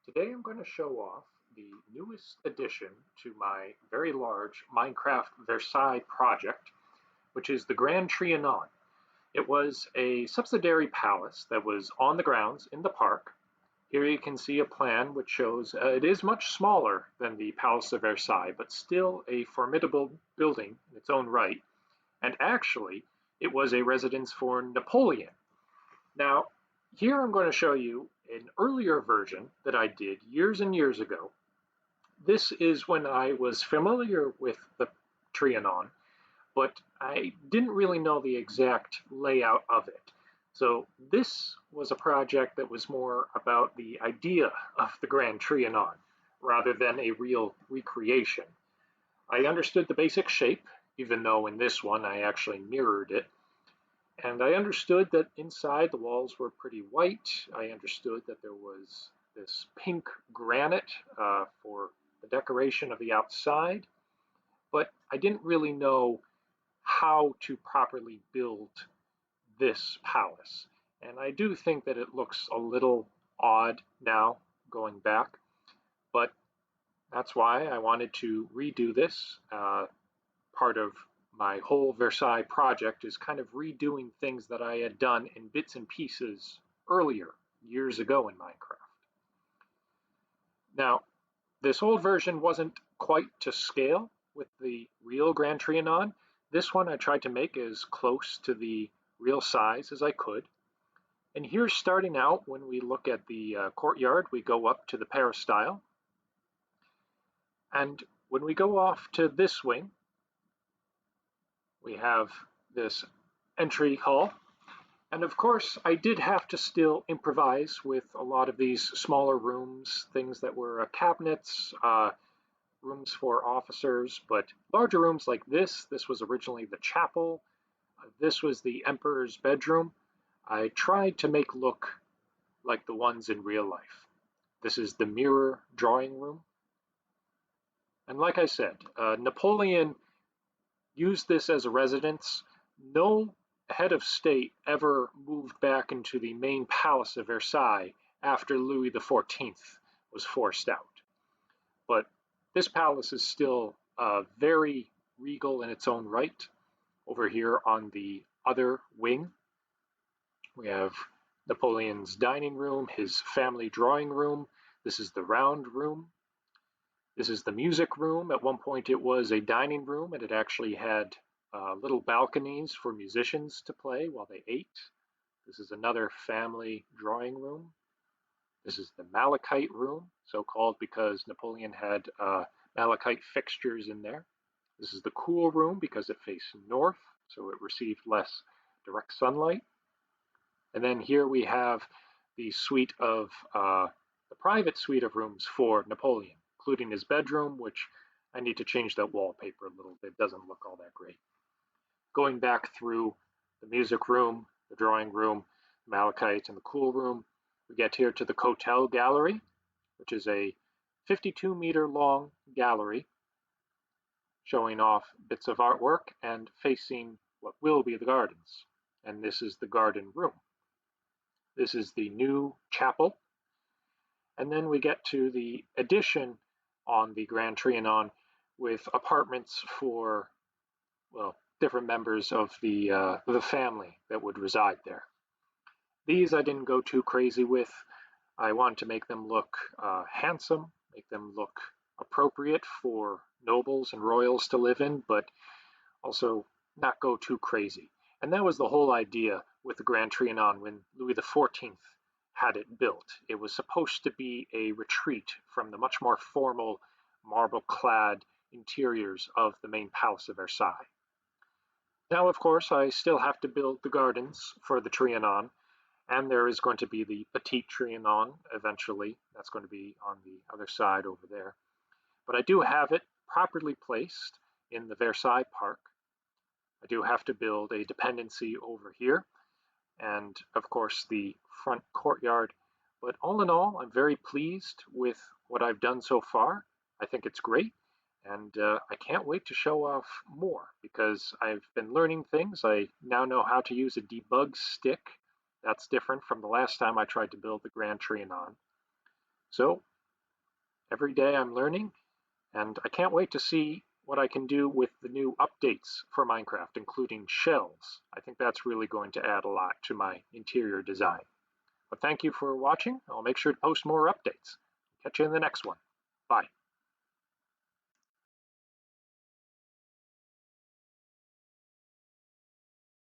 Today I'm going to show off the newest addition to my very large Minecraft Versailles project, which is the Grand Trianon. It was a subsidiary palace that was on the grounds in the park. Here you can see a plan which shows it is much smaller than the Palace of Versailles, but still a formidable building in its own right. And actually, it was a residence for Napoleon. Now, here I'm going to show you an earlier version that I did years and years ago. This is when I was familiar with the Trianon, but I didn't really know the exact layout of it. So this was a project that was more about the idea of the Grand Trianon rather than a real recreation. I understood the basic shape, even though in this one I actually mirrored it. And I understood that inside the walls were pretty white. I understood that there was this pink granite for the decoration of the outside, but I didn't really know how to properly build this palace. And I do think that it looks a little odd now going back, but that's why I wanted to redo this. Part of my whole Versailles project is kind of redoing things that I had done in bits and pieces earlier, years ago in Minecraft. Now, this old version wasn't quite to scale with the real Grand Trianon. This one I tried to make as close to the real size as I could. And here's starting out when we look at the courtyard, we go up to the peristyle. And when we go off to this wing, we have this entry hall. And of course, I did have to still improvise with a lot of these smaller rooms, things that were cabinets, rooms for officers, but larger rooms like this was originally the chapel. This was the emperor's bedroom. I tried to make look like the ones in real life. This is the mirror drawing room. And like I said, Napoleon used this as a residence. No head of state ever moved back into the main palace of Versailles after Louis XIV was forced out. But this palace is still very regal in its own right. Over here on the other wing, we have Napoleon's dining room, his family drawing room. This is the round room. This is the music room. At one point it was a dining room, and it actually had little balconies for musicians to play while they ate. This is another family drawing room. This is the malachite room, so called because Napoleon had malachite fixtures in there. This is the cool room because it faced north, so it received less direct sunlight. And then here we have the suite of the private suite of rooms for Napoleon, including his bedroom, which I need to change that wallpaper a little bit. It doesn't look all that great. Going back through the music room, the drawing room, malachite, and the cool room, we get here to the Cotel Gallery, which is a 52-meter long gallery showing off bits of artwork and facing what will be the gardens. And this is the garden room. This is the new chapel. And then we get to the addition on the Grand Trianon with apartments for, well, different members of the family that would reside there. These I didn't go too crazy with. I wanted to make them look handsome, make them look appropriate for nobles and royals to live in, but also not go too crazy. And that was the whole idea with the Grand Trianon when Louis XIV had it built. It was supposed to be a retreat from the much more formal marble-clad interiors of the main palace of Versailles. Now, of course, I still have to build the gardens for the Trianon, and there is going to be the Petit Trianon eventually. That's going to be on the other side over there. But I do have it properly placed in the Versailles Parc. I do have to build a dependency over here, and of course the front courtyard. But all in all, I'm very pleased with what I've done so far. I think it's great, and I can't wait to show off more because I've been learning things. I now know how to use a debug stick. That's different from the last time I tried to build the Grand Trianon. So Every day I'm learning, and I can't wait to see what I can do with the new updates for Minecraft, including shelves. I think that's really going to add a lot to my interior design. But thank you for watching. I'll make sure to post more updates. Catch you in the next one. Bye.